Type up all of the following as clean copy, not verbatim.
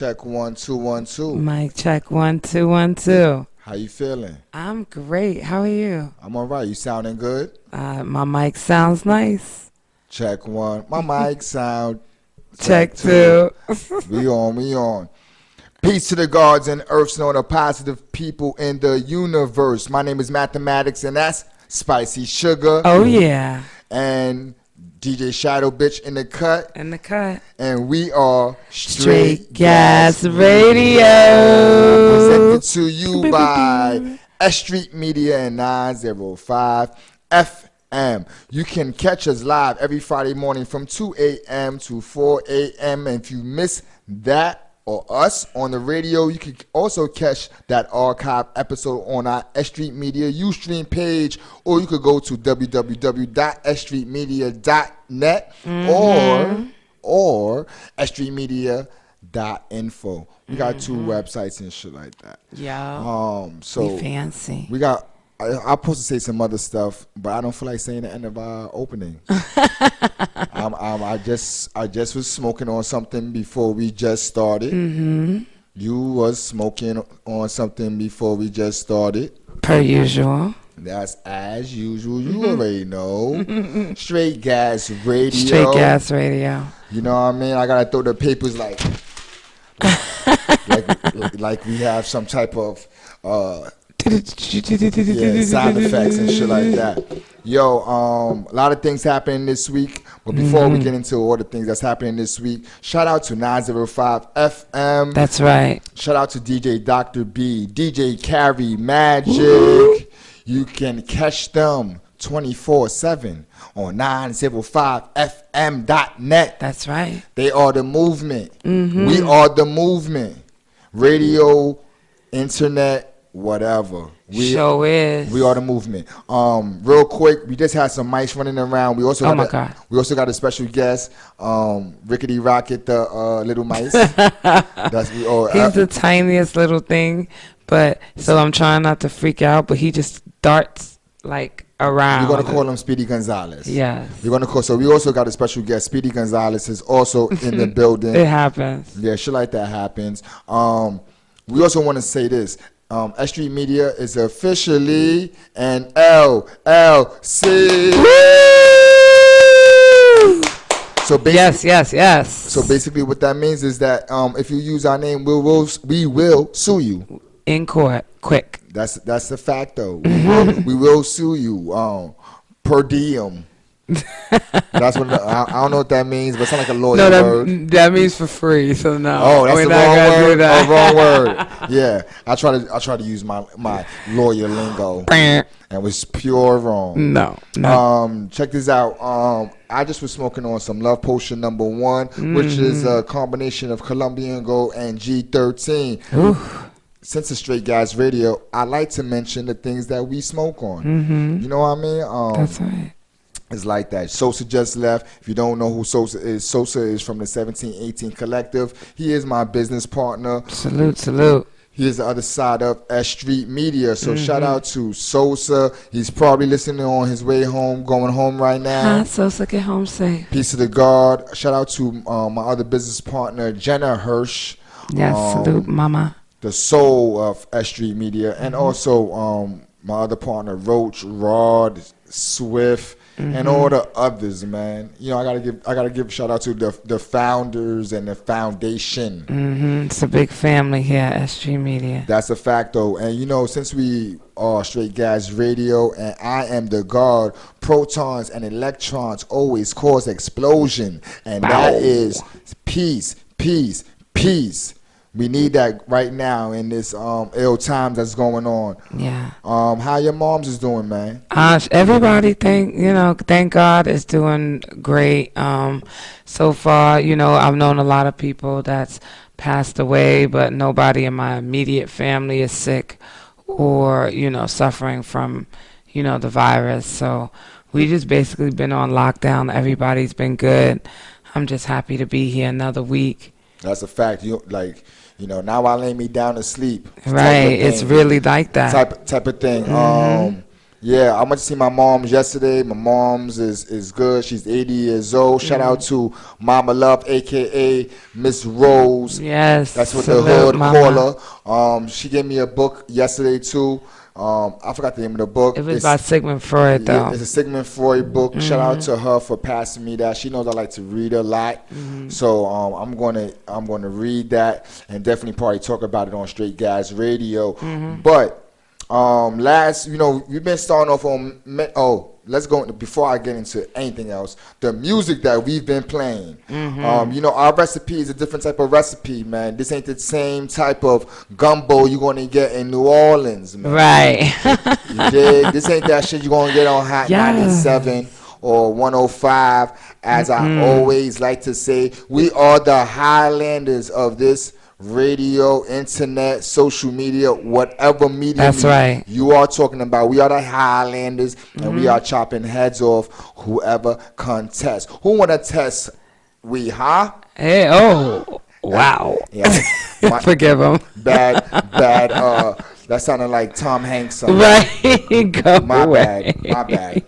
Check 1 2 1 2. Mic check 1 2 1 2. How you feeling? I'm great. How are you? I'm all right. You sounding good? My mic sounds nice. Check one. My mic sound. Check two. We on. Peace to the gods and earths and all the positive people in the universe. My name is Mathematics and that's Spicy Sugar. Oh yeah. And DJ Shadow Bitch in the cut. And we are Straight Gas Radio. Presented to you by S.STREET Media and 905 FM. You can catch us live every Friday morning from 2 a.m. to 4 a.m. And if you miss that or us on the radio, you can also catch that archive episode on our S.STREET Media Ustream page, or you could go to www.sstreetmedia.net or sstreetmedia.info. We got two websites and shit like that. Yeah. So we fancy. We got. I'm supposed to say some other stuff, but I don't feel like saying the end of our opening. I just was smoking on something before we just started. Mm-hmm. You was smoking on something before we just started. Per usual. That's as usual. You already know. Straight Gas Radio. Straight Gas Radio. You know what I mean? I gotta throw the papers like we have some type of sound effects and shit like that. Yo, a lot of things happening this week. But before we get into all the things that's happening this week, shout out to 905 FM. That's right. Shout out to DJ Dr. B, DJ Carrie Magic. You can catch them 24/7 on 905fm.net. That's right. They are the movement. Mm-hmm. We are the movement. Radio, internet, whatever. We are the movement. Real quick, we just had some mics running around. We also we also got a special guest, Rickety Rocket, the little mice. He's the tiniest little thing, but so I'm trying not to freak out, but he just darts like around. We're gonna call him Speedy Gonzalez. Yes. We're gonna call. So we also got a special guest. Speedy Gonzalez is also in the building. It happens. Yeah, shit like that happens. We also want to say this. S.STREET Media is officially an LLC. So yes. So basically, what that means is that if you use our name, we will sue you in court. Quick. That's the fact, though. We will sue you per diem. That's what I don't know what that means, but it's not like a lawyer word. That means for free. So no. Oh, that's the wrong word. Oh, wrong word. Yeah, I try to use my lawyer lingo, and it was pure wrong. No. Check this out. I just was smoking on some Love Potion No. 1, which is a combination of Colombian Gold and G13. Since it's Straight Gas Radio, I like to mention the things that we smoke on. You know what I mean? That's right. It's like that. Sosa just left. If you don't know who Sosa is from the 1718 Collective. He is my business partner. Salute. He is the other side of S.STREET Media. So shout out to Sosa. He's probably listening on his way home, going home right now. Hi, Sosa, get home safe. Peace to the God. Shout out to my other business partner, Jenna Hirsch. Yes, salute, mama. The soul of S.STREET Media. And also my other partner, Roach, Rod, Swift. And all the others, man. You know, I gotta give a shout out to the founders and the foundation. It's a big family here at S.STREET Media. That's a fact, though. And you know, since we are Straight Gas Radio and I am the God, protons and electrons always cause explosion, and that is peace. We need that right now in this ill times that's going on. Yeah. How your moms is doing, man? Everybody thank God is doing great. So far, I've known a lot of people that's passed away, but nobody in my immediate family is sick or, suffering from, the virus. So we just basically been on lockdown. Everybody's been good. I'm just happy to be here another week. That's a fact. Now I lay me down to sleep. Right, it's really like that. Type of thing. Yeah, I went to see my mom's yesterday. My mom's is good. She's 80 years old. Shout out to Mama Love, aka Miss Rose. Yes, That's what the salute, hood call mama. her. She gave me a book yesterday too. I forgot the name of the It book. was by Sigmund Freud, Yeah, though. it's a Sigmund Freud book. Shout out Mhm. to her for passing me that. She knows I like to read a lot, Mhm. so I'm gonna read that and definitely probably talk about it on Straight Gas Radio. Mhm. But last, we've been starting off on. Let's go before I get into anything else. The music that we've been playing. Mhm. Our recipe is a different type of recipe, man. This ain't the same type of gumbo you're gonna get in New Orleans, man. Right. You dig? This ain't that shit you're gonna get on Hot 97 Yes. or 105. As I Mm-mm. always like to say, we are the Highlanders of this radio, internet, social media, whatever That's medium right. you are talking about. We are the Highlanders, and we Mhm. are chopping heads off whoever contests. Who wanna test? We, huh? Hey, oh, That's wow. yeah. My Forgive him. bad, bad. That sounded like Tom Hanks. Something. Right. Go My bad. My away. bad.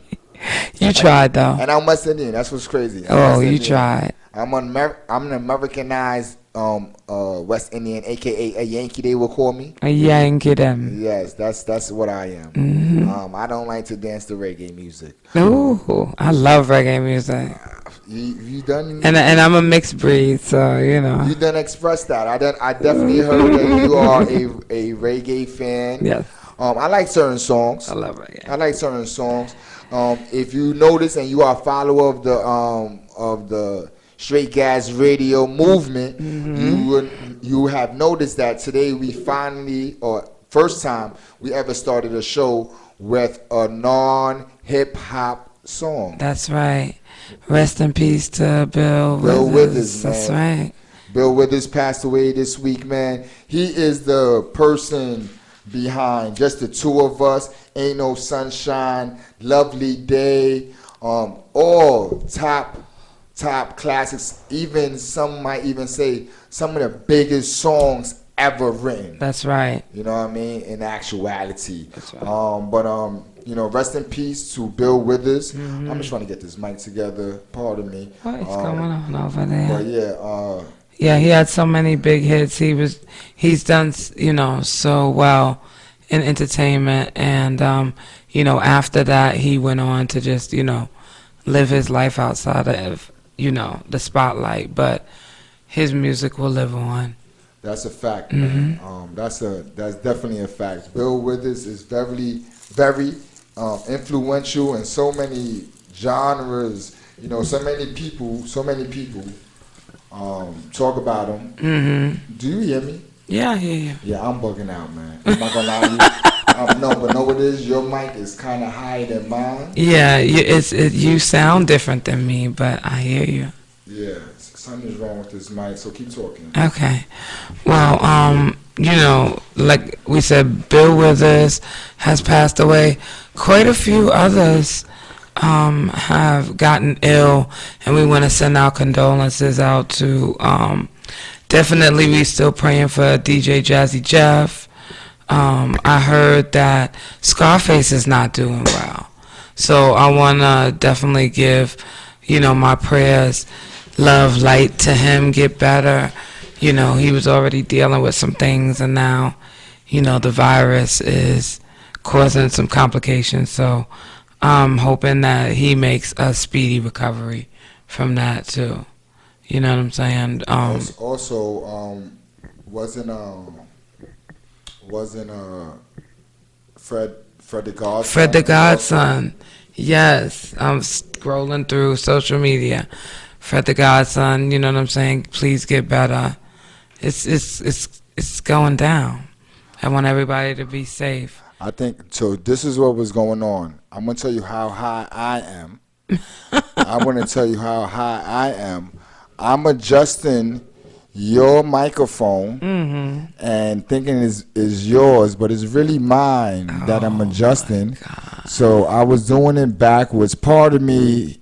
You tried, though. And I'm West Indian. That's what's crazy. I'm Oh, West you Indian. tried. I'm an Americanized West Indian, aka a Yankee. They will call me. A Yankee them. Yes, that's what I am. Hmm. I don't like to dance to reggae music. Ooh, I love reggae music. You done And I'm a mixed breed, so, you know. you done expressed that. I definitely heard that you are a reggae fan. Yes, I like certain I songs. love I reggae. like certain songs. If you notice and you are a follower of the Straight Gas Radio movement, Hmm. you have noticed that today we finally, or first time we ever started a show with a non hip hop song. That's right. Rest in peace to Bill Bill Withers, Withers. That's man. right. Bill Withers passed away this week, man. He is the person behind just the two of us. Ain't No Sunshine, Lovely Day, all top classics. Even some might even say some of the biggest songs ever written. That's right. You know what I mean? In actuality. That's right. Rest in peace to Bill Withers. Hmm. I'm just trying to get this mic together. Pardon me. What is going on over But there? yeah, Yeah, he had so many big hits. He's done, so well in entertainment, and after that, he went on to just, live his life outside of, the spotlight. But his music will live on. that's a fact, Hmm. man. That's definitely a fact. Bill Withers is very influential in so many genres. So many people talk about him. Hmm. Do you hear me? Yeah, I hear you. Yeah, I'm bugging out, man. I'm not gonna lie to you. No, but know what it is? Your mic is kind of higher than mine. Yeah, you sound different than me, but I hear you. Yeah, something's wrong with this mic, so keep talking. Okay. Well, like we said, Bill Withers has passed away. Quite a few others have gotten ill, and we want to send our condolences out to. Definitely, we still praying for DJ Jazzy Jeff. I heard that Scarface is not doing well, so I want to definitely give, my prayers, love, light to him, get better. He was already dealing with some things, and now, the virus is causing some complications. So I'm hoping that he makes a speedy recovery from that too. You know what I'm saying? Also, wasn't Fred the Godson? Fred the Godson. Yes, I'm scrolling through social media. Fred the Godson. You know what I'm saying? Please get better. It's going down. I want everybody to be safe. I think so. This is what was going on. I'm gonna tell you how high I am. I'm gonna tell you how high I am. I'm adjusting your microphone Mm-hmm. and thinking is yours, but it's really mine that I'm adjusting. So I was doing it backwards. Pardon me,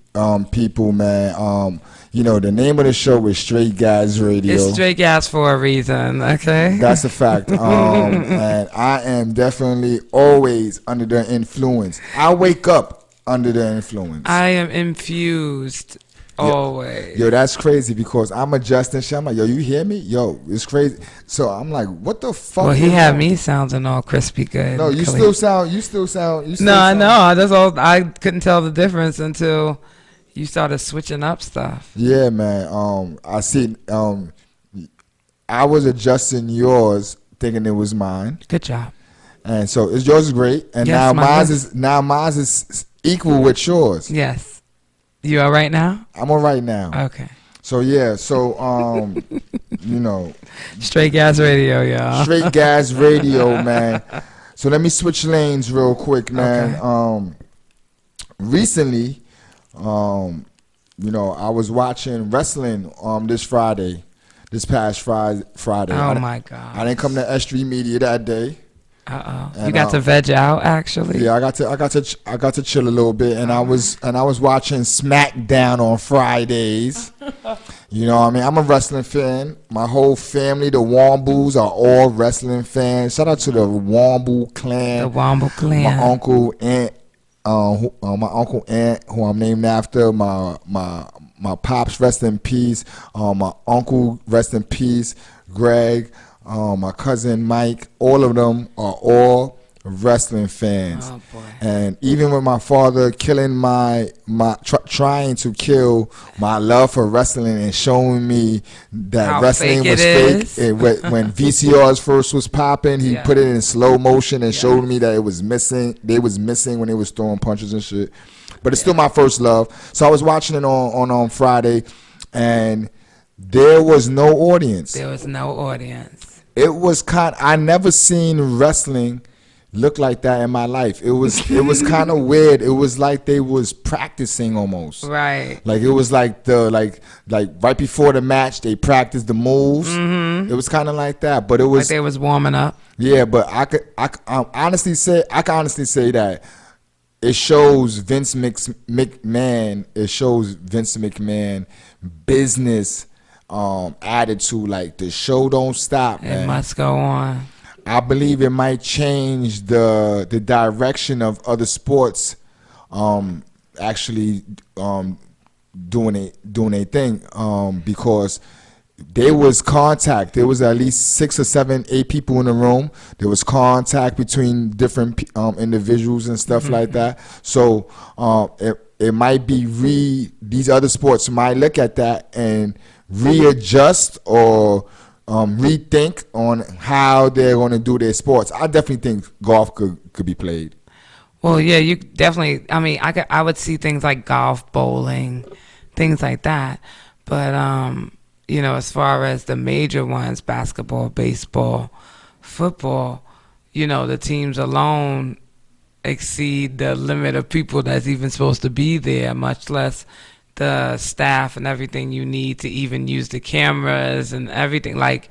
people, man. The name of the show is Straight Guys It's Radio. straight gas for a reason, okay? That's a fact. And I am definitely always under the influence. I wake up under the influence. I am infused always. Yo, that's crazy because I'm adjusting shit. I'm like, yo, you hear me? Yo, it's crazy. So I'm like, what the fuck? Well, he is had on? me sounding all crispy good. No, you clean. still sound. No, I know. That's all. I couldn't tell the difference until you started switching up stuff. Yeah, man. I see. I was adjusting yours, thinking it was mine, Good job. and so it's yours is great, and Yes, now mine is equal with yours. Yes. You all right now? I'm all right now. Okay. So yeah, you know, Straight gas radio, y'all. Straight Gas Radio, man. So let me switch lanes real quick, man. Okay. Recently, I was watching wrestling this past Friday. Oh my God. I didn't come to S.STREET Media that day. You got to veg out actually. Yeah, I got to chill a little bit, and I was watching SmackDown on Fridays. You know what I mean? I'm a wrestling fan. My whole family, the Womboos, are all wrestling fans. Shout out to the Wombo clan. The Wombo clan. My uncle Aunt, who I'm named after. My pops, rest in peace. My uncle, rest in peace. Greg. My cousin Mike, all of them are all wrestling fans. Oh boy. And even with my father killing trying to kill my love for wrestling and showing me that How wrestling fake was it fake. When VCRs first was popping, he Yeah. put it in slow motion and showed me that it was missing. They was missing when they was throwing punches and shit. But it's still my first love. So I was watching it on Friday, and there was no audience. There was no audience. It was I never seen wrestling look like that in my life. It was kind of weird. It was like they was practicing almost. Right. Like it was like like right before the match they practiced the moves. Mm-hmm. It was kind of like that, but it was Like they was warming up. Yeah, but I can honestly say that it shows Vince McMahon. It shows Vince McMahon business attitude. Like the show don't stop, man. It must go on. I believe it might change the direction of other sports actually doing a thing because there was contact. There was at least 6 or 7, 8 people in the room. There was contact between different individuals and stuff like that. So it might be these other sports might look at that and readjust or rethink on how they're going to do their sports. I definitely think golf could be played. Well, yeah, you definitely. I mean, I would see things like golf, bowling, things like that. But as far as the major ones, basketball, baseball, football, the teams alone exceed the limit of people that's even supposed to be there, much less the staff and everything you need to even use the cameras and everything. Like,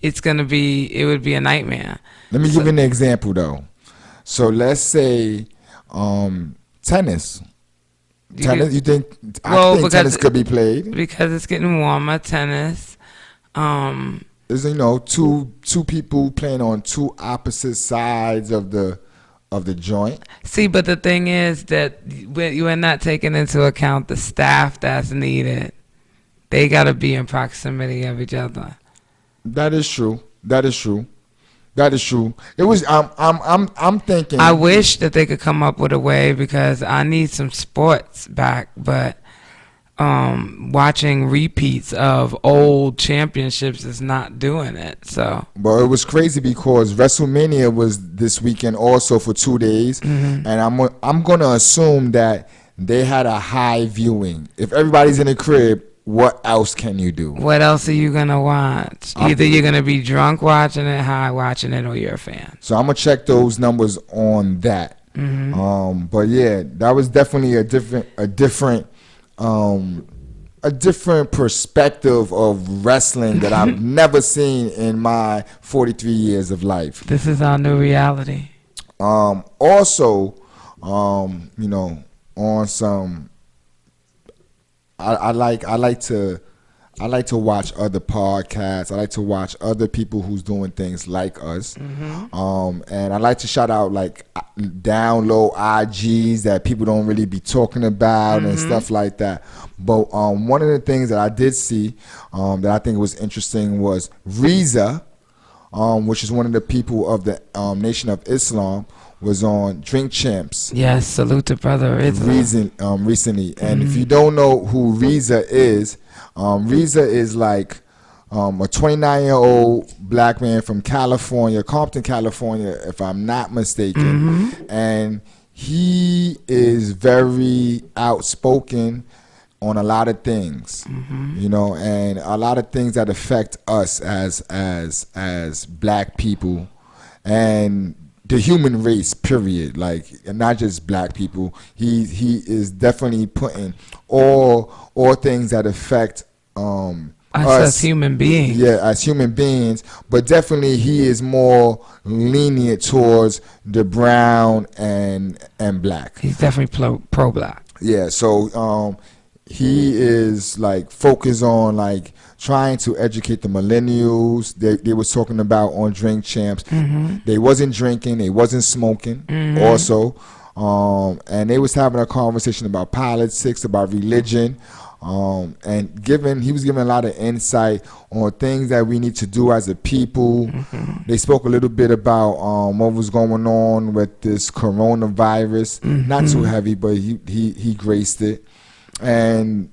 it would be a nightmare. Let me give you an example though. So let's say tennis. You think tennis could be played? Because it's getting warmer, tennis. There's two people playing on two opposite sides of the joint. See, but the thing is that you are not taking into account the staff that's needed. They got to be in proximity of each other. That is true. It was. I'm thinking. I wish that they could come up with a way because I need some sports back, but watching repeats of old championships is not doing it. So, but it was crazy because WrestleMania was this weekend also for 2 days, and I'm gonna assume that they had a high viewing. If everybody's in the crib, what else can you do? What else are you gonna watch? Either you're gonna be drunk watching it, high watching it, or you're a fan. So I'm gonna check those numbers on that. But yeah, that was definitely a different perspective of wrestling that I've never seen in my 43 years of life. This is our new reality. Also, on some I like to watch other podcasts. I like to watch other people who's doing things like us. And I like to shout out like download IGs that people don't really be talking about and stuff like that. But one of the things that I did see that I think was interesting was Reza, which is one of the people of the Nation of Islam, was on Drink Champs. Yes, salute to brother Recently. And if you don't know who Reza is like a 29-year-old black man from California, Compton, California, if I'm not mistaken. And he is very outspoken on a lot of things, you know, and a lot of things that affect us as black people and the human race, period. Like, and not just black people. He is definitely putting all things that affect us as human beings. Yeah, as human beings. But definitely he is more lenient towards the brown and black. He's definitely pro black. Yeah, so he is like focused on like trying to educate the millennials. They was talking about on Drink Champs. They wasn't drinking, they wasn't smoking also. And they was having a conversation about politics, about religion. And he was giving a lot of insight on things that we need to do as a people. They spoke a little bit about what was going on with this coronavirus. Not too heavy, but he graced it. And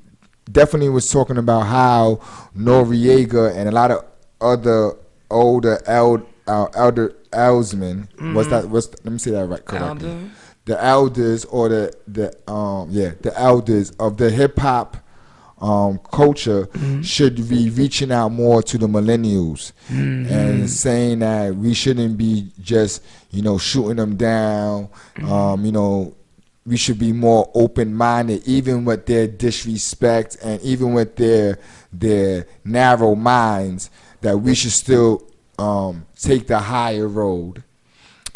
definitely was talking about how Noriega and a lot of other older eldersmen, let me say that right correctly. The elders or the elders of the hip hop culture should be reaching out more to the millennials and saying that we shouldn't be just, you know, shooting them down. You know, we should be more open-minded, even with their disrespect and even with their narrow minds, that we should still take the higher road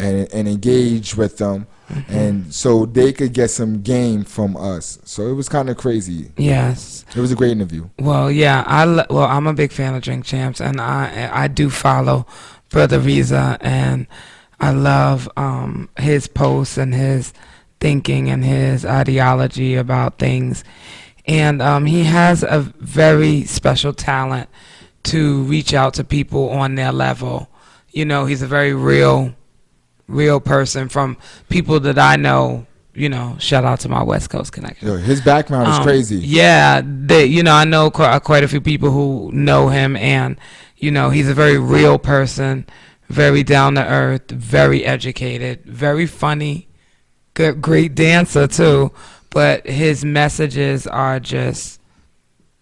and engage with them, and so they could get some game from us. So it was kind of crazy. Yes. It was a great interview. Well, yeah, I'm a big fan of Drink Champs, and I do follow Brother Reza, and I love his posts and his thinking and his ideology about things. And he has a very special talent to reach out to people on their level. You know, he's a very real person from people that I know. You know, shout out to my West Coast connection. Yo, his background is crazy. Yeah, I know quite a few people who know him, and you know, he's a very real person, very down to earth, very educated, very funny. Good, great dancer too, but his messages are just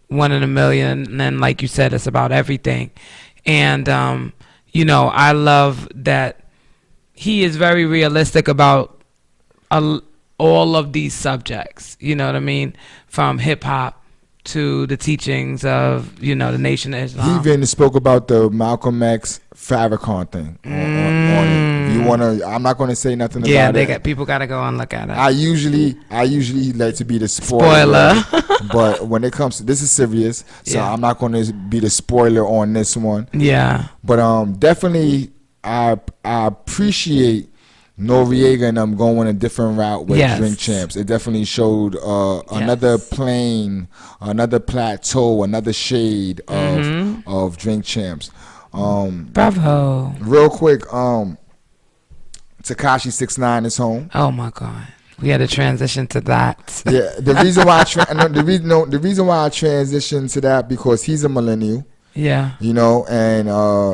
one in a million. And then, like you said, it's about everything. And you know, I love that he is very realistic about all of these subjects. You know what I mean? From hip hop to the teachings of, you know, the Nation of Islam. He even spoke about the Malcolm X Farrakhan thing. On it. You wanna? I'm not gonna say nothing about it. Yeah, people gotta go and look at it. I usually like to be the spoiler. But when it comes to this, is serious, so I'm not gonna be the spoiler on this one. Yeah. But definitely, I appreciate Noriega and them going a different route with Drink Champs. It definitely showed another plane, another plateau, another shade of Drink Champs. Bravo. Real quick, Tekashi 6ix9ine is home. Oh my God, we had to transition to that. Yeah, the reason why the reason why I transitioned to that, because he's a millennial. Yeah. You know, and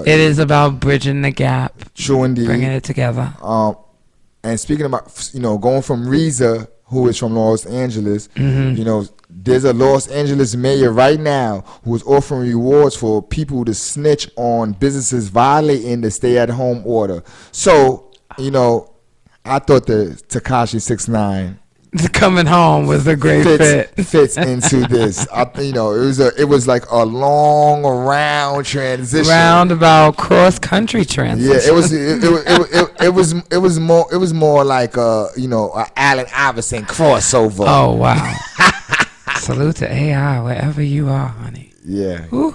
it is about bridging the gap. True indeed. Bringing it together. And speaking about, you know, going from Reza, who is from Los Angeles, you know, there's a Los Angeles mayor right now who is offering rewards for people to snitch on businesses violating the stay-at-home order. So, you know, I thought the Tekashi 6ix9ine coming home was a great fits into this. You know, it was like a long round transition, roundabout cross country transition. Yeah, it was more like you know, a Allen Iverson crossover. Oh wow. salute to AI wherever you are, honey. Yeah, Woo.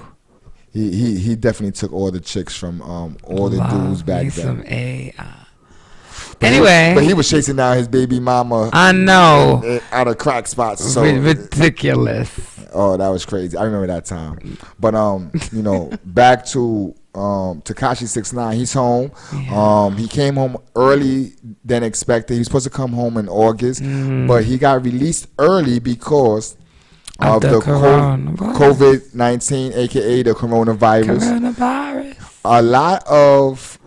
he definitely took all the chicks from all the dudes Love me back some then. AI. But he Anyway, was chasing down his baby mama I know. out of crack spots. So Ridiculous. oh, that was crazy. I remember that time. But back to Tekashi 6ix9ine. He's home. Yeah. He came home early than expected. He was supposed to come home in August, but Mm. he got released early because Of of the the coronavirus. COVID-19, aka the coronavirus. Coronavirus. A lot of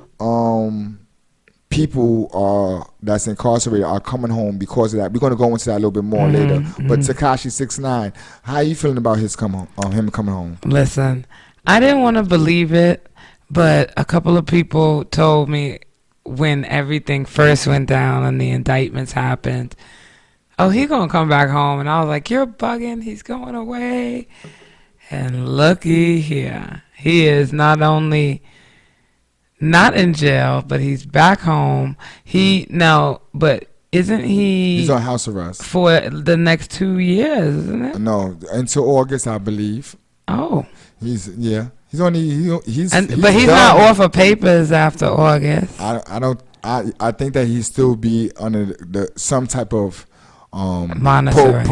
people that's incarcerated are coming home because of that. We're going to go into that a little bit more later. But Tekashi 6ix9ine, how are you feeling about him coming home? Listen, I didn't want to believe it, but a couple of people told me when everything first went down and the indictments happened, oh, he gonna come back home. And I was like, you're bugging. He's going away. And looky here. He is not only not in jail, but he's back home. But isn't He's he on house arrest. for the next 2 years, isn't it? No, until August, I believe. Oh. He's he's But he's done. not off of papers after August. I think that he still be under the some type of Monitoring.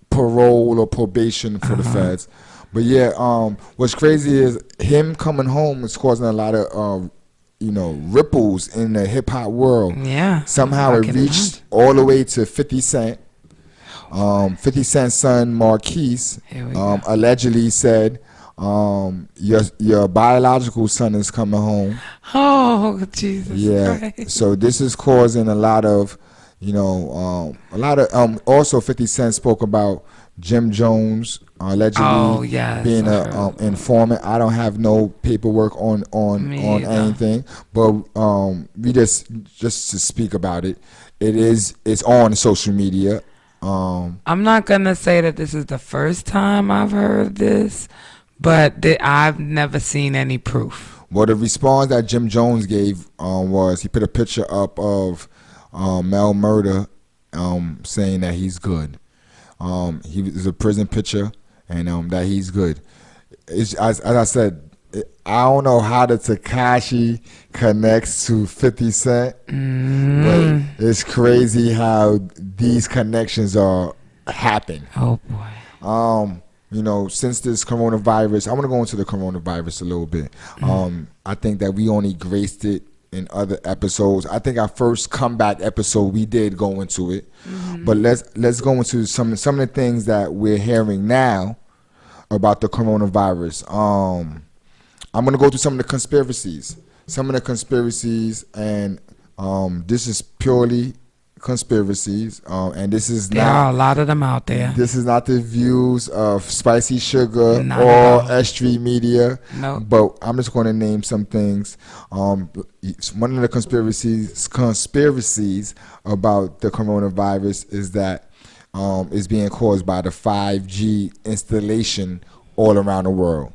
parole or probation for the feds. But yeah, what's crazy is him coming home is causing a lot of ripples in the hip hop world. Yeah. Somehow I it can reached all the way to 50 Cent. 50 Cent's son Marquise Here we go. allegedly said, your biological son is coming home. Oh, Jesus Yeah. Christ. So this is causing a lot of, also 50 Cent spoke about Jim Jones allegedly Oh, yes, being I a heard. informant. I don't have no paperwork on Me either. anything, but we just to speak about it. It's on social media. I'm not going to say that this is the first time I've heard this, but I've never seen any proof. Well, the response that Jim Jones gave was he put a picture up of Mel Murder saying that he's good. He was a prison picture and that he's good. As I said, I don't know how the Tekashi connects to 50 Cent, but it's crazy how these connections are happen. Oh, boy. Since this coronavirus, I want to go into the coronavirus a little bit. I think that we only graced it in other episodes. I think our first comeback episode we did go into it, but let's go into some of the things that we're hearing now about the coronavirus. I'm gonna go through some of the conspiracies. And this is purely conspiracies, and this is There are a lot of them out there. this is not the views of Spicy Sugar Not or at all. S.STREET Media. No. But I'm just going to name some things. One of the conspiracies about the coronavirus is that it's being caused by the 5G installation all around the world.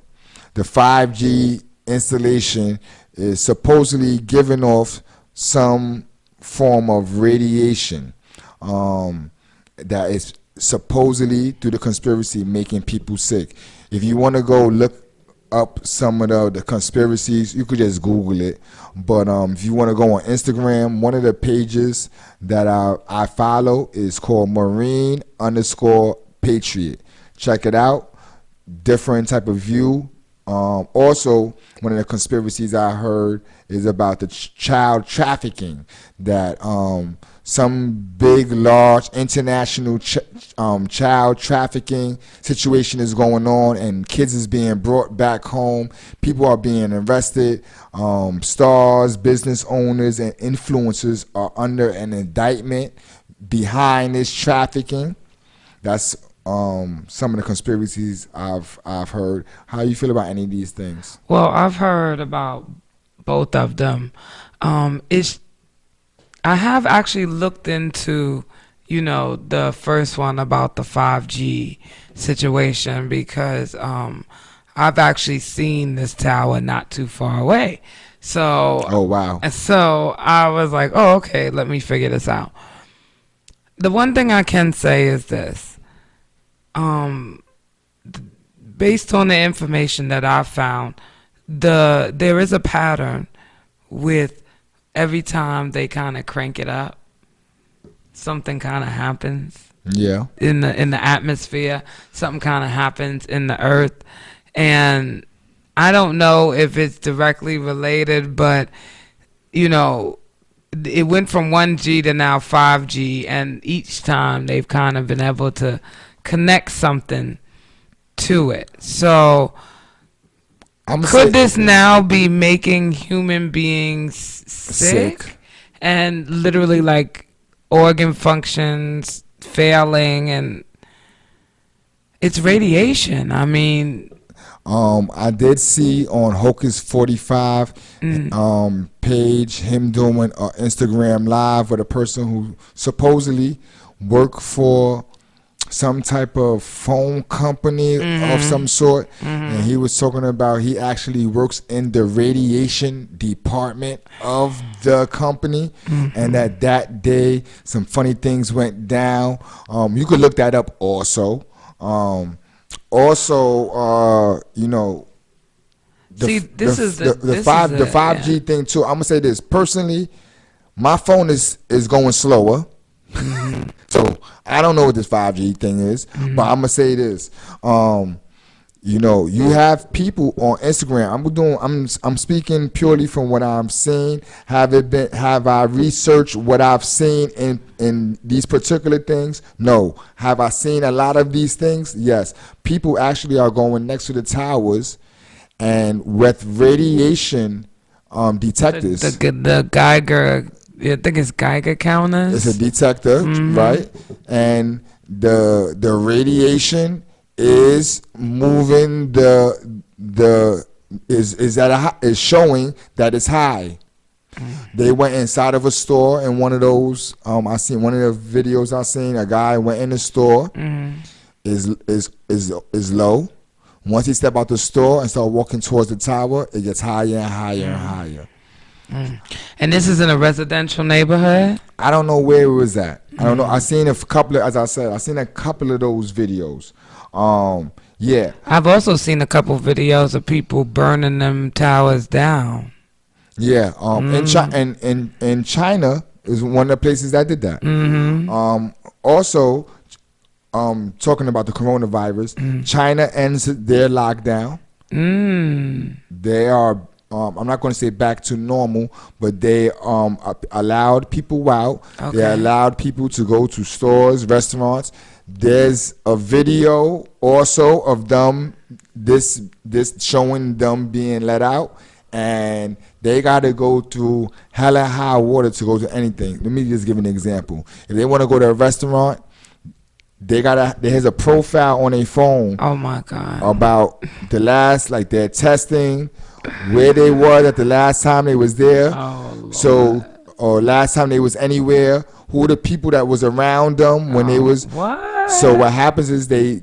The 5G installation is supposedly giving off some form of radiation that is supposedly, through the conspiracy, making people sick. If you want to go look up some of the conspiracies, you could just Google it. But if you want to go on Instagram, one of the pages that I follow is called Marine_Patriot. Check it out. Different type of view. Also, one of the conspiracies I heard is about the child trafficking, that some big, large international child trafficking situation is going on, and kids is being brought back home. People are being arrested. Stars, business owners, and influencers are under an indictment behind this trafficking. That's some of the conspiracies I've heard. How you feel about any of these things? Well, I've heard about both of them. I have actually looked into, the first one about the 5G situation, because I've actually seen this tower not too far away. So, Oh, wow. and so I was like, oh, okay, let me figure this out. The one thing I can say is this. um, based on the information that I found, there is a pattern with every time they kind of crank it up, something kind of happens. Yeah. In the atmosphere, something kind of happens in the earth, and I don't know if it's directly related, but you know, it went from 1G to now 5G, and each time they've kind of been able to connect something to it. So could this now be making human beings sick and literally like organ functions failing, and it's radiation. I mean, I did see on Hocus 45 page him doing an Instagram live with a person who supposedly worked for some type of phone company of some sort, and he was talking about he actually works in the radiation department of the company, and that day some funny things went down. You could look that up also. You know, see, this is the the 5G thing too. I'm gonna say this personally, my phone is going slower. So I don't know what this 5G thing is, but I'm gonna say this. You know, you have people on Instagram. I'm speaking purely from what I'm seeing. Have I researched what I've seen in these particular things? No. Have I seen a lot of these things? Yes. People actually are going next to the towers and with radiation detectors. The Geiger, I think it's Geiger counters. It's a detector, right? And the radiation is moving is showing that it's high. They went inside of a store, and one of those I seen one of the videos I seen, a guy went in the store, is low. Once he step out the store and start walking towards the tower, it gets higher and higher and higher. And this is in a residential neighborhood? I don't know where it was at. I don't know. I seen a couple of, as I said, I seen a couple of those videos. Yeah. I've also seen a couple videos of people burning them towers down. Yeah. In China is one of the places that did that. Also, talking about the coronavirus, China ends their lockdown. They are. I'm not going to say back to normal, but they allowed people out. Okay. They allowed people to go to stores, restaurants. There's a video also of them, this showing them being let out, and they got to go through hell and high water to go to anything. Let me just give an example. If they want to go to a restaurant, there's a profile on their phone. Oh my God. About the last, like their testing, where they were at the last time they was there. Oh, Lord. So, or last time they was anywhere, who the people that was around them when they was. What? So what happens is they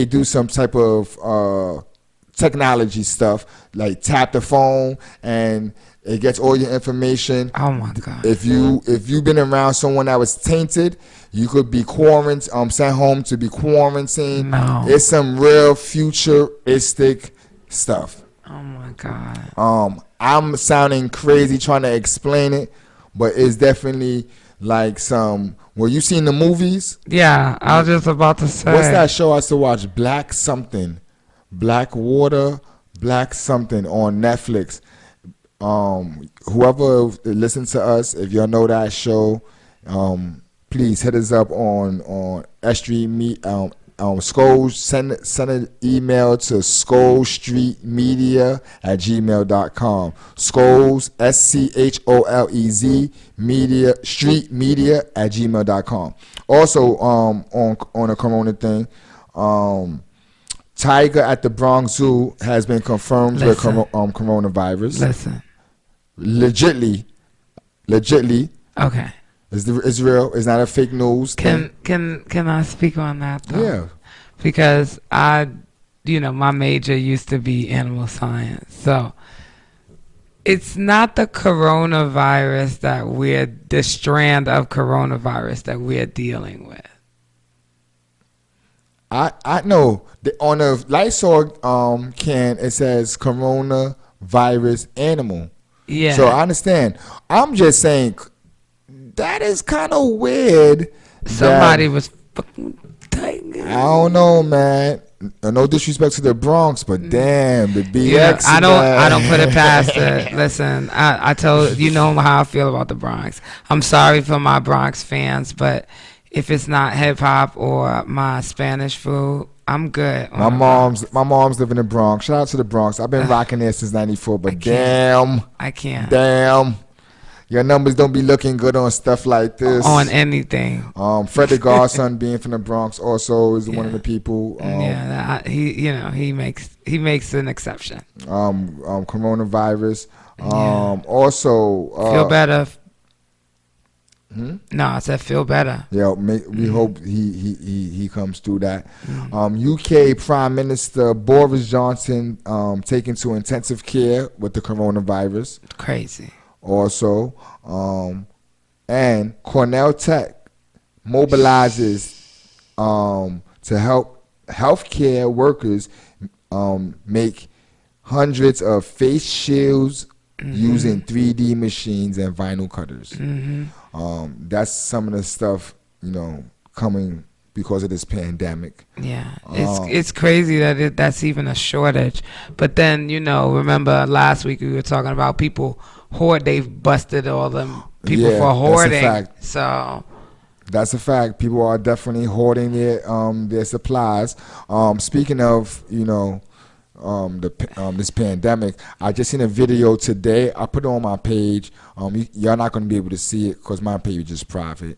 do some type of technology stuff, like tap the phone and it gets all your information. Oh my God. If you've been around someone that was tainted, you could be quarantined, sent home to be quarantined. No. It's some real futuristic stuff. Oh my God. I'm sounding crazy trying to explain it, but it's definitely like some. Well, you seen the movies? Yeah, I was just about to say. What's that show I used to watch? Black something, Black Water, Black something on Netflix. Whoever listens to us, if y'all know that show, please hit us up on S.STREET. Scoles, send an email to STREETmedia@gmail.com. Scoles, SCHOLEZ media, street media @gmail.com. Also, on a corona thing, Tiger at the Bronx Zoo has been confirmed with coronavirus. Listen. Legitly. Okay. It's real. It's not a fake news. Can I speak on that though? Yeah. Because my major used to be animal science. So it's not the coronavirus the strand of coronavirus that we're dealing with. I know on the Lysol can it says coronavirus animal. So Yeah. I understand. I'm just saying that is kind of weird. That Somebody was fucking I don't know, man. No disrespect to the Bronx, but damn the BX, I don't put it past it. man. Listen, I told you know how I feel about the Bronx. I'm sorry for my Bronx fans, but if it's not hip hop or my Spanish food, I'm good My on the Bronx. mom's my mom's living in the Bronx. Shout out to the Bronx. I've been Ugh, rocking there since '94, I but can't. damn, I can't damn, your numbers don't be looking good on stuff like on this. anything. Fred the Godson, being from the Bronx, also is one of Yeah, the people. yeah. He makes an exception. Coronavirus. Yeah, Also, feel better. hmm? No, I said feel better. Yeah, we Mm, hope he comes through that. mm, UK Prime Minister Boris Johnson taken to intensive care with the coronavirus. crazy. Also, and Cornell Tech mobilizes to help healthcare workers make hundreds of face shields using Mhm. 3D machines and vinyl cutters. Mhm. That's some of the stuff coming because of this pandemic. Yeah, Uh, it's crazy that that's even a shortage. But then remember last week we were talking about people hoard. They've busted all them people yeah, for that's a hoarding. fact. So That's a fact. People are definitely hoarding their supplies. Speaking of this pandemic, I just seen a video today. I put it on my page. Y'all not gonna be able to see it because my page is private.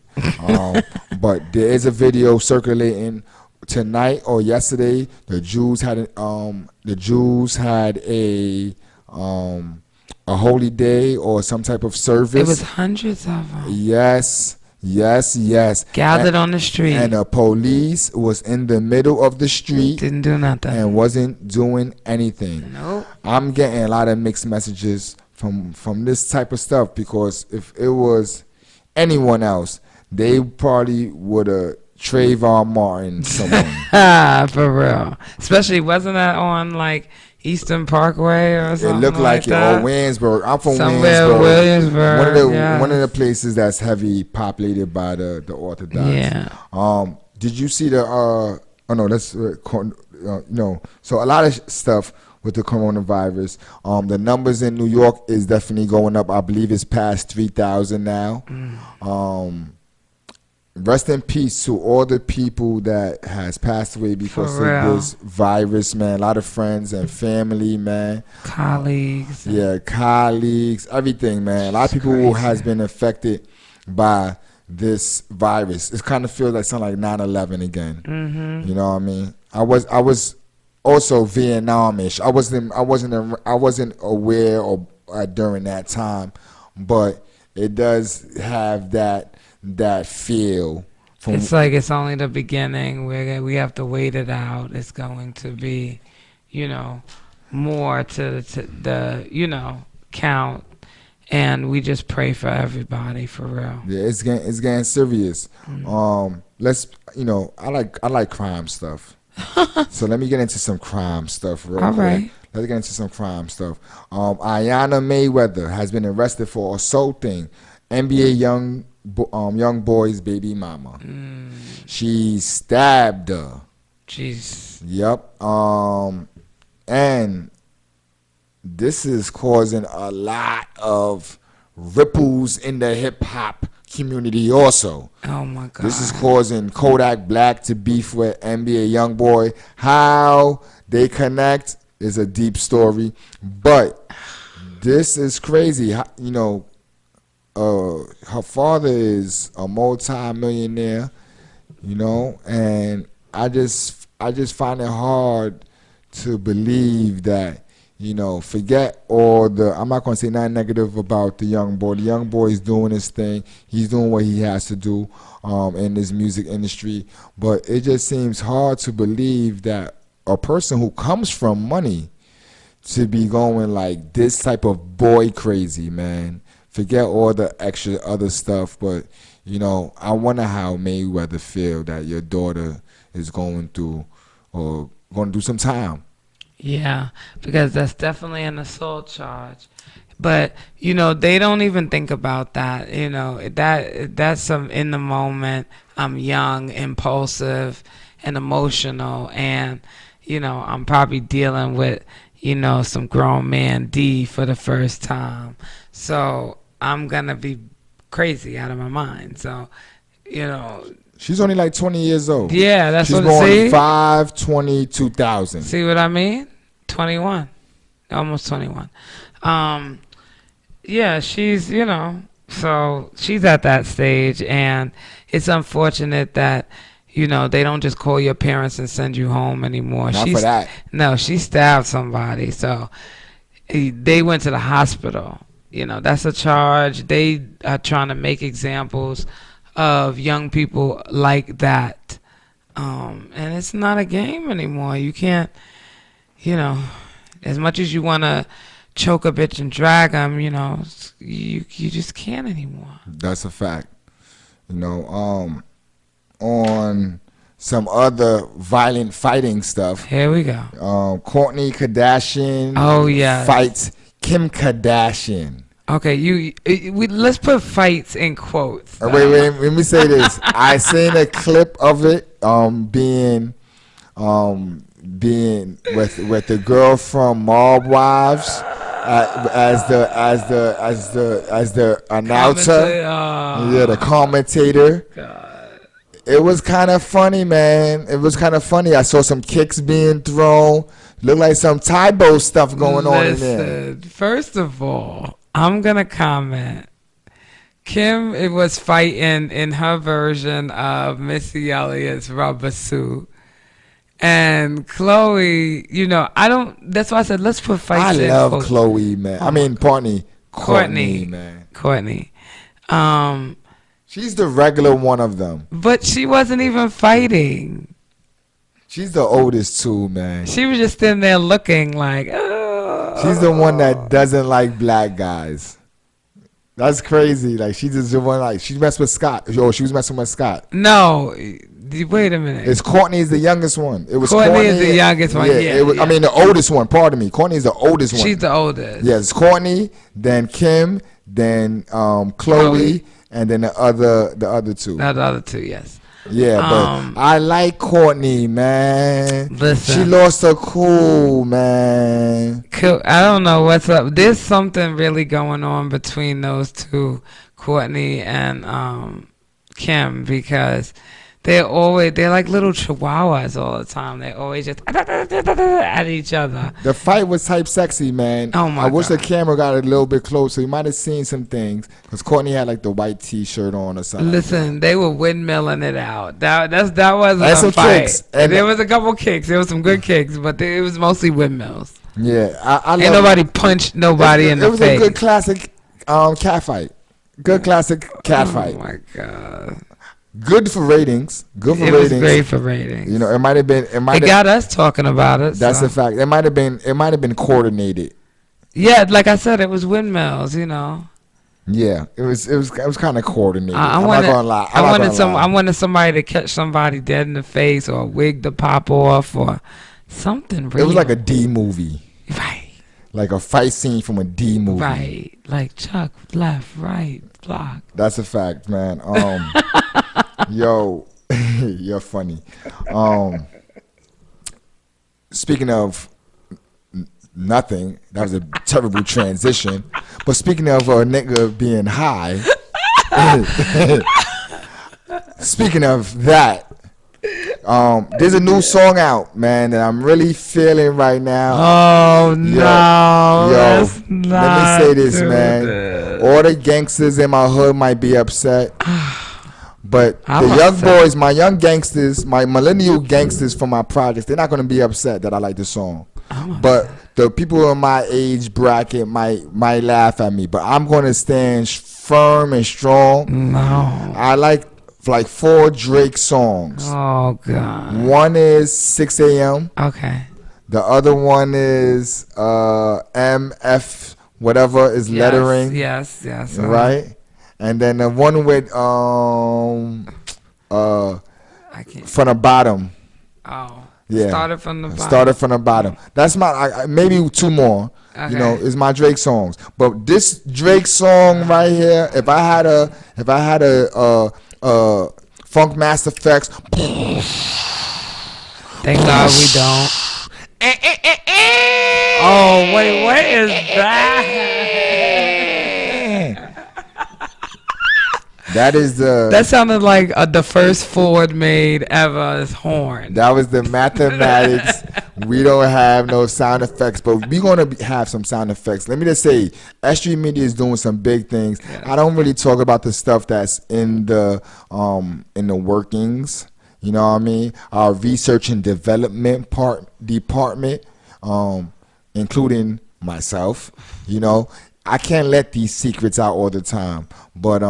But there is a video circulating tonight or yesterday. The Jews had a holy day or some type of it was service. hundreds of them Yes, yes, yes. gathered on the And street. the police was in the middle of the street Didn't do and nothing. wasn't doing anything. Nope. I'm getting a lot of mixed messages from this type of stuff because if it was anyone else, they probably would have Trayvon Martin someone. For real. Especially wasn't that on like Eastern Parkway or It something looked like like it. Or that? Williamsburg. I'm from Somewhere Williamsburg. Williamsburg. One of the Yes. places that's heavy populated by the Orthodox. Yeah. Did you see the? Oh no, that's no. So a lot of stuff with the coronavirus. The numbers in New York is definitely going up. I believe it's past 3,000 now. Mm. Um, Rest in peace to all the people that has passed away because For of real. this virus, man. A lot of friends and family, man. Colleagues. Yeah, colleagues, everything, man. A lot of It's people who has crazy. been affected by this virus. It kind of feels like something like 9/11 again. Mm-hmm. You know what I mean? I was also Vietnamish. I wasn't aware or during that time, but it does have that feel from. It's like it's only the beginning. We have to wait it out. It's going to be, you know, more to the count, and we just pray for everybody for real. Yeah, it's getting serious. Mm. Let's I like crime stuff. So let me get into some crime stuff real All quick. right. Let's get into some crime stuff. Ayanna Mayweather has been arrested for assaulting NBA young boy's baby mama. Mm. She stabbed her. Jeez. Yep. And this is causing a lot of ripples in the hip hop community also. Oh my God. This is causing Kodak Black to beef with NBA Youngboy. How they connect is a deep story, but this is crazy. Her father is a multi-millionaire, and I just find it hard to believe that, forget all the. I'm not gonna say nothing negative about the young boy. The young boy is doing his thing. He's doing what he has to do in this music industry. But it just seems hard to believe that a person who comes from money to be going like this type of boy crazy, man. Forget all the extra other stuff, but I wonder how Mayweather feel that your daughter is going through or going to do some time. Yeah, because that's definitely an assault charge. But they don't even think about that. That's some in the moment. I'm young, impulsive, and emotional, and I'm probably dealing with some grown man D for the first time. So I'm gonna be crazy out of my mind. So you know, She's only like 20 years old. yeah, that's She's what. born See, 5/20/2000. see what I mean? 21, almost 21. Um, yeah, so she's at that stage, and it's unfortunate that they don't just call your parents and send you home anymore. Not for that. No, she stabbed somebody, so they went to the hospital. That's a charge. They are trying to make examples of young people like that, and it's not a game anymore. You can't, as much as you want to choke a bitch and drag them, you just can't anymore. That's a fact. On some other violent fighting stuff, Here we go. Kourtney Kardashian Oh yeah. fights Kim Kardashian. Okay, let's put fights in quotes. Wait, let me say this. I seen a clip of it being with the girl from Mob Wives as the announcer. Yeah, the commentator. God. It was kind of funny, man. It was kind of funny. I saw some kicks being thrown. Looked like some Tybo stuff going on in there. Listen, first of all, I'm gonna comment. Kim, it was fighting in her version of Missy Elliott's Rubber Suit. And Chloe, I don't. That's why I said let's put fights. I love Chloe, man. Oh, I mean, Kourtney, man. Kourtney. She's the regular one of them. But she wasn't even fighting. She's the oldest too, man. She was just sitting there looking like, oh. She's the one that doesn't like black guys. That's crazy. Like she just the one like she messed with Scott. Yo, she was messing with Scott. No, wait a minute. It's Kourtney is the youngest one. It was Kourtney is the youngest one. Yeah, I mean the oldest one. Pardon me. Kourtney is the oldest one. She's the oldest. Yes, Kourtney, then Kim, then Chloe, and then the other two. The other two, yes. Yeah, but I like Kourtney, man. Listen, she lost her cool, man. I don't know what's up. There's something really going on between those two, Kourtney and Kim, because they're like little chihuahuas all the time. They always just at each other. The fight was type sexy, man. Oh my I wish God. the camera got a little bit closer. You might have seen some things because Kourtney had like the white T-shirt on or something. Listen, they were windmilling it out. That wasn't That's a some fight. kicks. And There was a couple kicks. There was some good kicks, but it was mostly windmills. Yeah, I Ain't love nobody punched nobody in the face. It was a good classic cat fight. Good classic cat fight. Oh my God. Good for ratings. Good for It ratings. was great for ratings. It might have been. It got us talking about it. That's so. a fact. It might have been coordinated. Yeah, like I said, it was windmills. Yeah, it was kind of coordinated. I'm not gonna lie. I wanted somebody to catch somebody dead in the face, or a wig to pop off, or something. Real. It was like a D movie. Right. Like a fight scene from a D movie. Right. Like Chuck, left, right, block. That's a fact, man. Yo, you're funny. Speaking of nothing, that was a terrible transition. But speaking of a nigga being high, speaking of that, there's a new song out, man, that I'm really feeling right now. Oh no! Let me say this, man. All the gangsters in my hood might be upset. But the young boys, my young gangsters, my millennial gangsters from my projects, they're not going to be upset that I like the song. But the people in my age bracket might laugh at me. But I'm going to stand firm and strong. No. I like 4 Drake songs. Oh, God. One is 6 a.m. Okay. The other one is MF whatever is Yes, lettering, yes, yes. right? And then the one with uh I can't. from the bottom. Oh, Yeah, started from the started bottom. from the bottom. That's my maybe two more. You know, Okay. is my Drake songs. But this Drake song right here, if I had a Funk Master Effects, Thank God we don't. Oh, wait, what is that? that is That the sounded like the first Ford made ever is horn. that was the mathematics. We don't have no sound effects, but we're gonna have some sound effects. Let me just say, S.Street Media is doing some big things. Yes. I don't really talk about the stuff that's in the workings. You know what I mean? Our research and development part department, including myself. You know, I can't let these secrets out all the time. But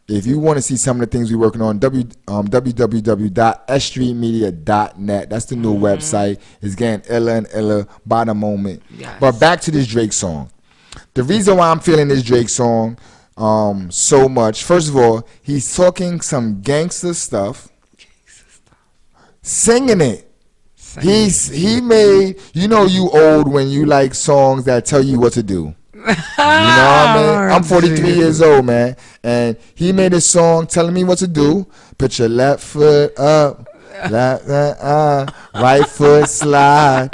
if you want to see some of the things we're working on, www.sstreetmedia.net. That's the new website. It's getting iller and iller by the moment. Yes. But back to this Drake song. The reason why I'm feeling this Drake song so much, first of all, he's talking some gangster stuff, singing it. He made, you know, you old when you like songs that tell you what to do. You know what I mean? I'm 43 years old, man, and he made a song telling me what to do. Put your left foot up, right foot slide.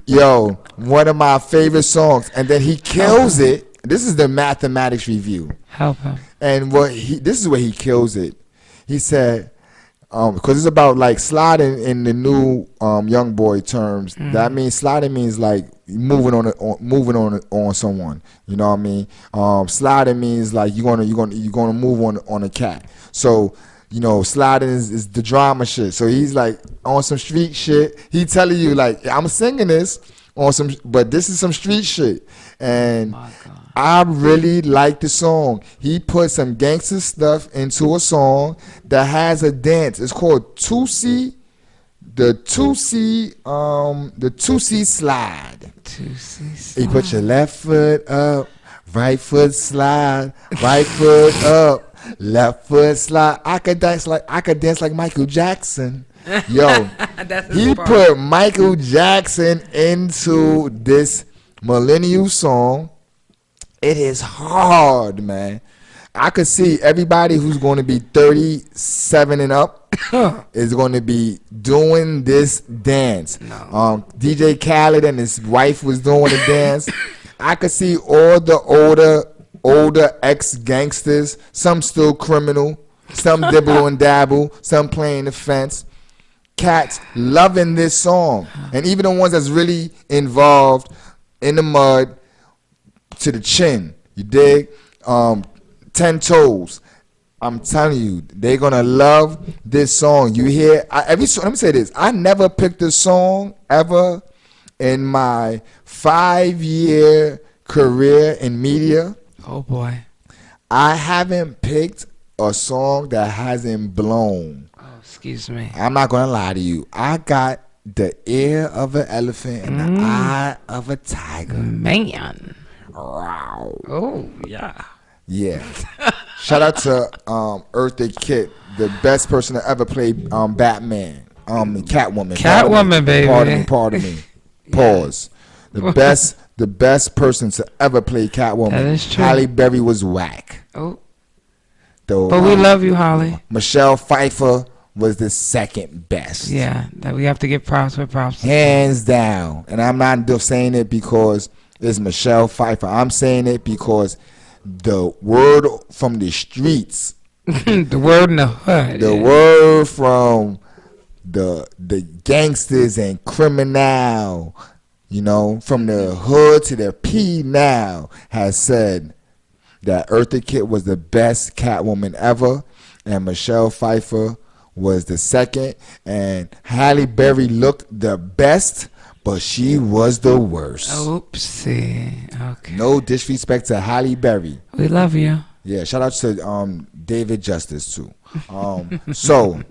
Yo, one of my favorite songs, and then he kills it. This is the mathematics review, Help him. and this is where he kills it. He said, because it's about like sliding in the new young boy terms. That means sliding means like moving on someone. You know what I mean? Sliding means like you're gonna move on a cat. So you know, sliding is the drama shit. So he's like on some street shit. He telling you like I'm singing this on some, but this is some street shit, and I really like the song. He put some gangster stuff into a song that has a dance. It's called 2C, the 2C slide. 2C You put your left foot up, right foot slide, right foot up, left foot slide. I could dance like Michael Jackson. Yo, he put Michael Jackson into this millennial song. It is hard, man. I could see everybody who's going to be 37 and up is going to be doing this dance. No. DJ Khaled and his wife was doing the dance. I could see all the older ex-gangsters, some still criminal, some dibble and dabble, some playing the fence. Cats loving this song. And even the ones that's really involved in the mud, to the chin, you dig? 10 toes. I'm telling you, they're gonna love this song. You hear let me say this. I never picked a song ever in my 5-year career in media. Oh boy. I haven't picked a song that hasn't blown. Oh, excuse me. I'm not gonna lie to you. I got the ear of an elephant and the eye of a tiger. Man. Wow. Oh yeah. Yeah. Shout out to Eartha Kitt, the best person to ever play Batman. Catwoman. Catwoman, baby. Pardon me. Pause. The best person to ever play Catwoman. That is true. Halle Berry was whack. Oh. Though, But we love you, Holly. Michelle Pfeiffer was the second best. Yeah, that we have to give props for props. Hands down. And I'm not just saying it because it's Michelle Pfeiffer. I'm saying it because the word from the streets, the word in the hood. the word from the gangsters and criminal, you know, from the hood to the P now, has said that Eartha Kitt was the best Catwoman ever, and Michelle Pfeiffer was the second, and Halle Berry looked the best, but she was the worst. Oopsie. Okay. No disrespect to Halle Berry. We love you. Yeah, shout out to David Justice too. So,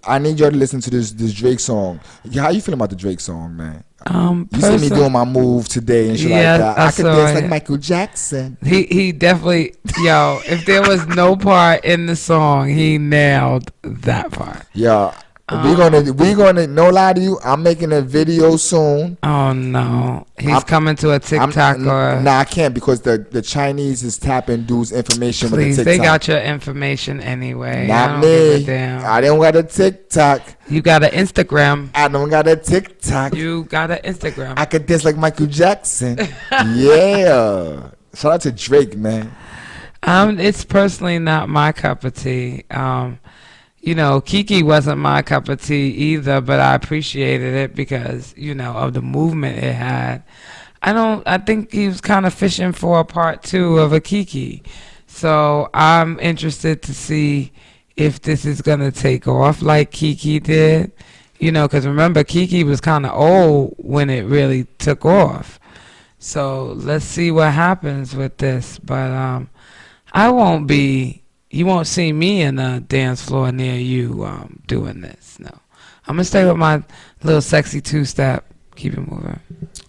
I need y'all to listen to this Drake song. How you feeling about the Drake song, man? You see me doing my move today and shit like that. I could dance like Michael Jackson. He definitely, yo, if there was no part in the song, he nailed that part. Yeah. We're gonna no lie to you, I'm making a video soon. Oh no. He's coming to a TikTok or nah, I can't because the Chinese is tapping dudes' information please, with the TikTok. they got your information anyway. Not me. I don't got a TikTok. You got an Instagram. I don't got a TikTok. You got an Instagram. I could dance like Michael Jackson. Yeah. Shout out to Drake, man. It's personally not my cup of tea. Kiki wasn't my cup of tea either, but I appreciated it because, of the movement it had. I think he was kind of fishing for a part 2 of a Kiki. So I'm interested to see if this is going to take off like Kiki did. Because remember, Kiki was kind of old when it really took off. So let's see what happens with this. But you won't see me in a dance floor near you doing this. No. I'm going to stay with my little sexy two-step. Keep it moving.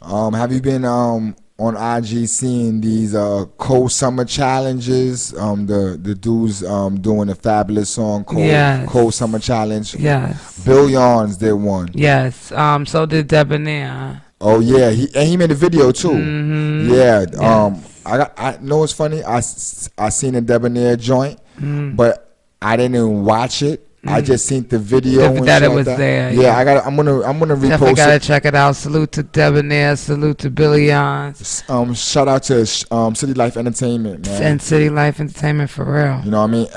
Have you been on IG seeing these cold summer challenges? The dudes doing a fabulous song called Cold Summer Challenge. Yes. Billions did one. Yes. So did Debonair. Oh yeah, he made a video too. Mm-hmm. Yeah. Yes. I know it's funny. I seen a Debonair joint, but I didn't even watch it. I just seen the video that it was there. Yeah, I'm gonna repost definitely gotta it. check it out. Salute to Debonair. Salute to Billions. Shout out to City Life Entertainment, man. And City Life Entertainment for real. You know what I mean?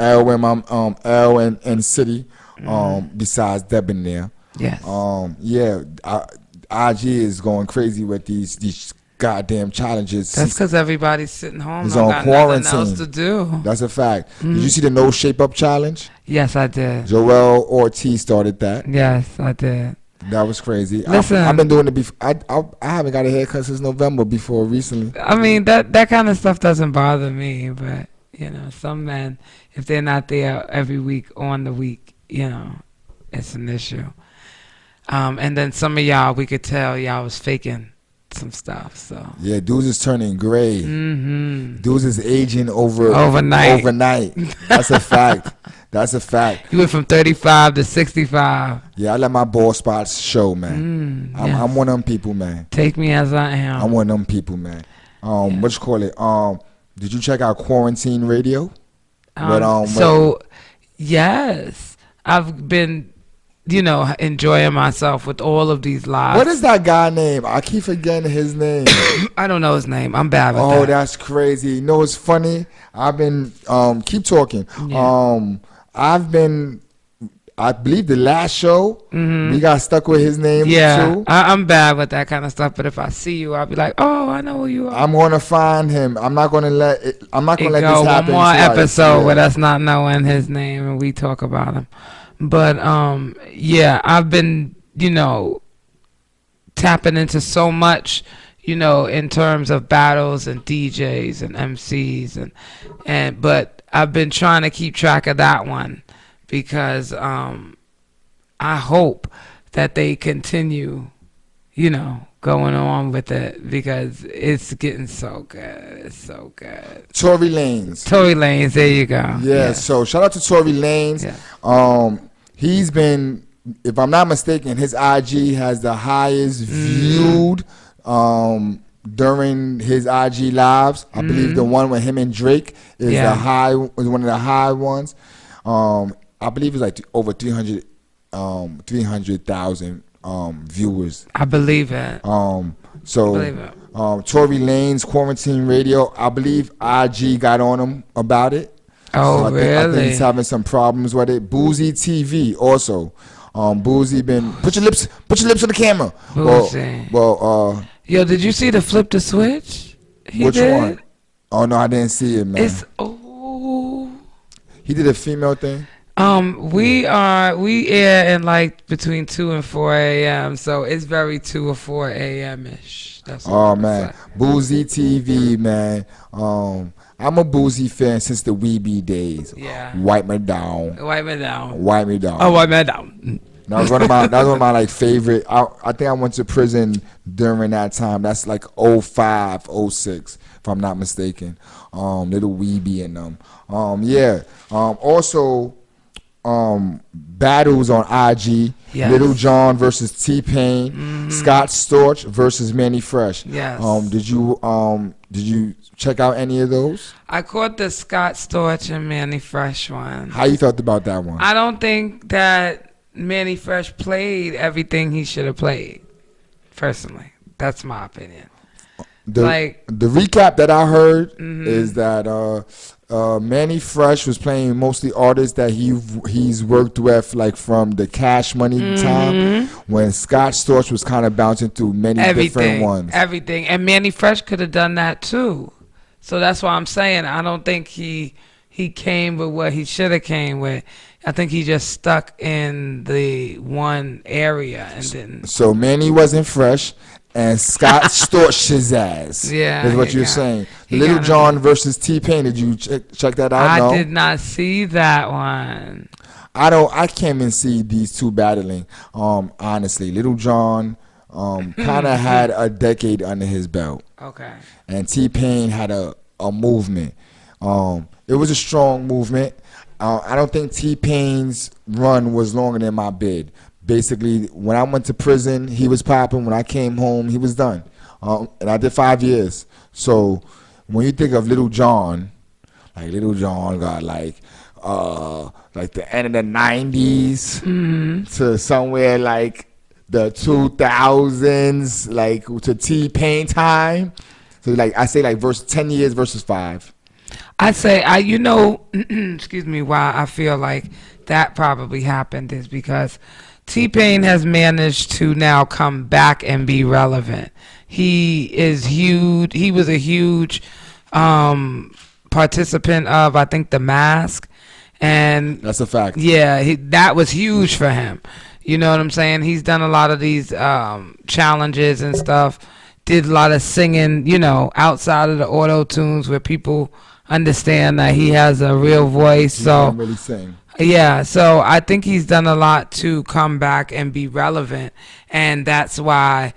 L and City. Besides Debonair. Yes. IG is going crazy with these goddamn challenges. That's because everybody's sitting home. He's on on quarantine. Nothing else to do. That's a fact. Did you see the No Shape Up challenge? Yes, I did. Joel Ortiz started that. Yes, I did. That was crazy. Listen, I've been doing it before. I haven't got a haircut since November before recently. I mean, that kind of stuff doesn't bother me, but some men, if they're not there every week on the week, it's an issue. And then some of y'all, we could tell y'all was faking some stuff. So yeah, dudes is turning gray. Mm-hmm. Dudes is aging overnight. That's a fact. That's a fact. You went from 35 to 65. Yeah, I let my bald spots show, man. I'm one of them people, man. Take me as I am. I'm one of them people, man. What you call it? Did you check out Quarantine Radio? Yes, I've been enjoying myself with all of these lives. What is that guy name? I keep forgetting his name. I don't know his name. I'm bad with that. Oh, that's crazy. You know, it's funny. I've been, keep talking. Yeah. I believe the last show, we got stuck with his name too. I'm bad with that kind of stuff. But if I see you, I'll be like, oh, I know who you are. I'm gonna find him. I'm not gonna let this happen. One more episode with us not knowing his name and we talk about him. But I've been tapping into so much, in terms of battles and DJs and MCs but I've been trying to keep track of that one because I hope that they continue, going on with it because it's getting so good. It's so good. Tory Lanez. There you go. Yeah. So shout out to Tory Lanez. Yeah. He's been, if I'm not mistaken, his IG has the highest viewed during his IG lives. I believe the one with him and Drake is one of the high ones. I believe it's like over 300,000 viewers. I believe it. Tory Lanez Quarantine Radio. I believe IG got on him about it. Oh, really? I think he's having some problems with it. Boozy TV also. Boozy been put your lips on the camera. Boozy. Yo, did you see the flip the switch? Which one? Oh no, I didn't see it, man. He did a female thing. We air in like between 2 and 4 a.m. So it's very 2 or 4 a.m. ish. That's man, Boozy TV, man. I'm a Boozy fan since the Weeby days. Yeah. Wipe me down. Wipe me down. Wipe me down. Oh, wipe me down. That was one of my like favorite. I think I went to prison during that time. That's like '05, '06, if I'm not mistaken. Little Weeby and them. Yeah. Also, battles on IG. Yes. Little John versus T-Pain. Scott Storch versus Manny Fresh. Yes. Did you check out any of those? I caught the Scott Storch and Manny Fresh one. How you felt about that one? I don't think that Manny Fresh played everything he should have played. Personally, that's my opinion. The recap that I heard is that Manny Fresh was playing mostly artists that he's worked with, like from the Cash Money time, when Scott Storch was kind of bouncing through many different ones. Everything, and Manny Fresh could have done that too. So that's why I'm saying I don't think he came with what he should have came with. I think he just stuck in the one area and then. So Manny wasn't fresh, and Scott Storch his ass. Yeah, is what you're saying. Little John versus T-Pain. Did you check that out? I did not see that one. I can't even see these two battling. Honestly, Little John kind of had a decade under his belt. Okay. And T-Pain had a movement. It was a strong movement. I don't think T-Pain's run was longer than my bid. Basically, when I went to prison, he was popping. When I came home, he was done. And I did 5 years. So when you think of Little John, like Little John got like the end of the 90s to somewhere like the 2000s, like to T-Pain time. So like I say like 10 years versus 5. I say, excuse me, why I feel like that probably happened is because T-Pain has managed to now come back and be relevant. He is huge. He was a huge participant of, I think, The Mask. And that's a fact. Yeah, that was huge for him. You know what I'm saying? He's done a lot of these challenges and stuff. Did a lot of singing, outside of the auto tunes where people understand that he has a real voice. He can really sing. Yeah, so I think he's done a lot to come back and be relevant, and that's why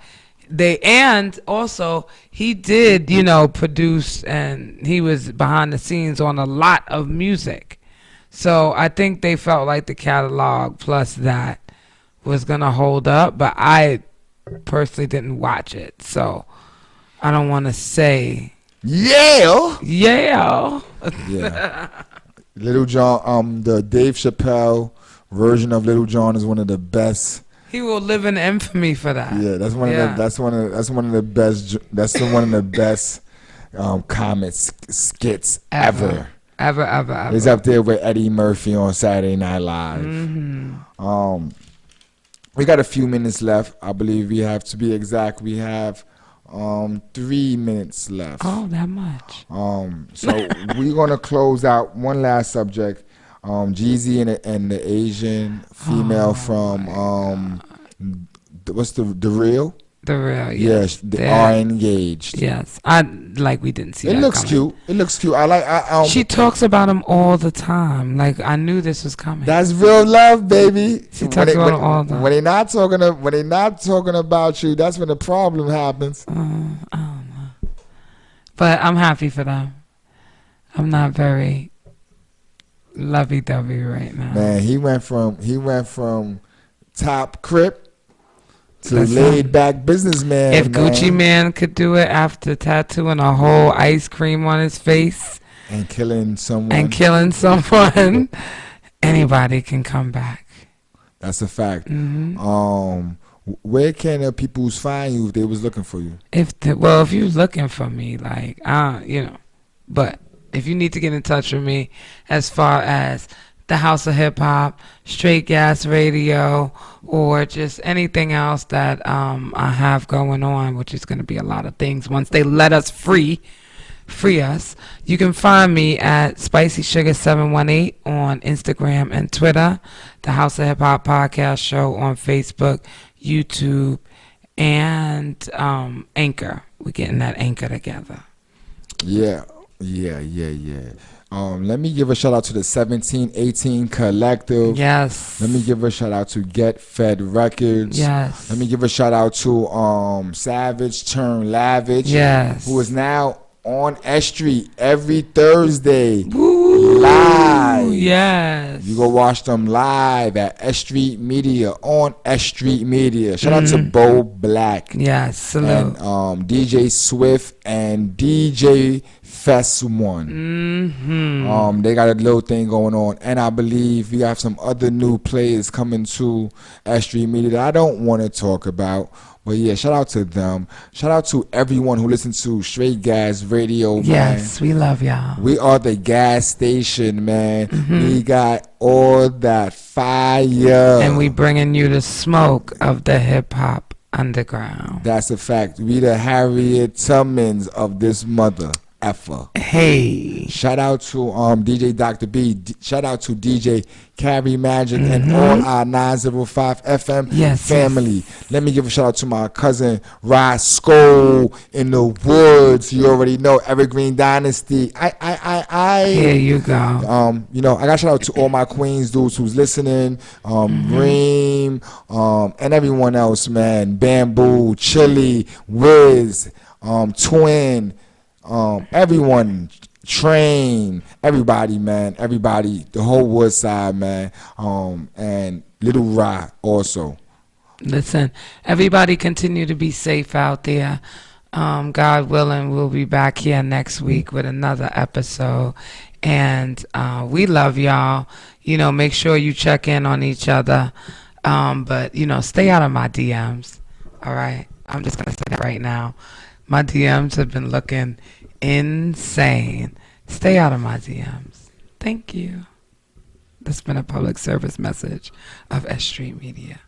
and also he did, produce, and he was behind the scenes on a lot of music. So I think they felt like the catalog plus that was gonna hold up, but I personally didn't watch it, so I don't want to say. Yeah. Little John, the Dave Chappelle version of Little John is one of the best. He will live in infamy for that. Yeah, that's one of the best comic skits ever. Ever. He's up there with Eddie Murphy on Saturday Night Live. We got a few minutes left. I believe we have, to be exact, we have 3 minutes left. Oh, that much. So we're gonna close out one last subject. Jeezy and the Asian female from what's the real? The real, yes. They are engaged. Yes, we didn't see. It that looks coming. cute. It looks cute. I like. She talks about him all the time. Like I knew this was coming. That's real love, baby. She talks about him all the time. When they not talking about you, that's when the problem happens. I don't know. But I'm happy for them. I'm not very lovey-dovey right now. Man, he went from top crip to laid back businessman. If Gucci Man could do it after tattooing a whole ice cream on his face and killing someone, anybody can come back. That's a fact. Where can people find you if they was looking for you? If you're looking for me, but if you need to get in touch with me as far as the House of Hip Hop, Straight Gas Radio, or just anything else that I have going on, which is going to be a lot of things once they let us free us. You can find me at Spicy Sugar 718 on Instagram and Twitter, the House of Hip Hop Podcast Show on Facebook, YouTube, and Anchor. We're getting that Anchor together. Yeah. Yeah. Let me give a shout out to the 1718 Collective. Let me Yes. give a shout out to Get Fed Records. Let me Yes. give a shout out to Savage Turn Lavish, who is Yes. now on S Street every Thursday Woo! live. You go Yes. watch them live at S Street Media on S Street Media. Shout out to Mm. Bo Black Yes. and Salute. DJ Swift and DJ Fest One. Mm-hmm. They got a little thing going on, and I believe we have some other new players coming to S Street Media that I don't want to talk about. But yeah, shout out to them. Shout out to everyone who listens to Straight Gas Radio, man. Yes, we love y'all. We are the gas station, man. Hmm. We got all that And we fire. bringing you the smoke of the hip hop underground. That's a fact. We the Harriet Tubmans of this mother effer. Hey. Shout out to DJ Dr. B. Shout out to DJ Carrie Magic and all Mm-hmm. our 905 FM Yes. family. Let me give a shout out to my cousin Roscoe in the woods. You already know Evergreen Dynasty. Here you go. I got shout out to all my Queens dudes who's listening, Mm-hmm. Reem, and everyone else, man. Bamboo, Chili, Wiz, Twin, everyone, Train, everybody, man, everybody, the whole Wood Side, man, and Little Rock also. Listen, everybody continue to be safe out there. God willing, we'll be back here next week with another episode. And we love y'all. Make sure you check in on each other. But, stay out of my DMs. All right? I'm just going to say that right now. My DMs have been looking insane. Stay out of my DMs. Thank you. That's been a public service message of S Street Media.